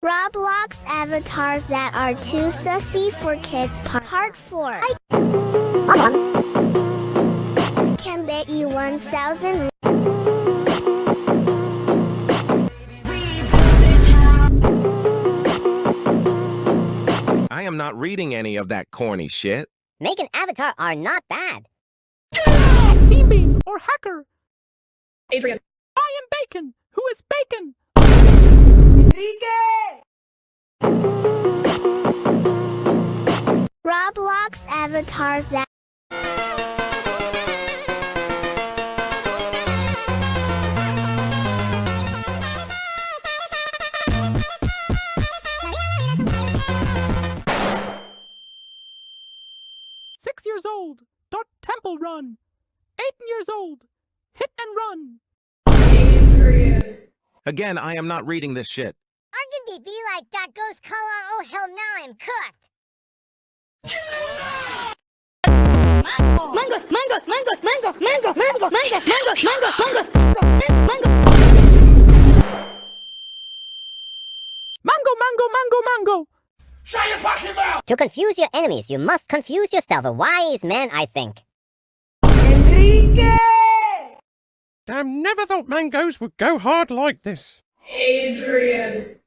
Roblox avatars that are too sussy for kids part 4. I can bet you 1,000. I am not reading any of that corny shit. Make an avatar are not bad. Team Bean or Hacker. Adrian. I am Bacon. Who is Bacon? Roblox avatars that 6 years old. Temple Run. 8 years old. Hit and Run. Adrian. Again, I am not reading this shit. Argan be like dot goes color. Oh hell, now I'm cooked. Mango, mango, mango, mango, mango, mango, mango, mango, mango, mango, mango. Mango, mango, mango, mango. Shut your fucking mouth! To confuse your enemies, you must confuse yourself. A wise man, I think. Damn, never thought mangoes would go hard like this. Adrian.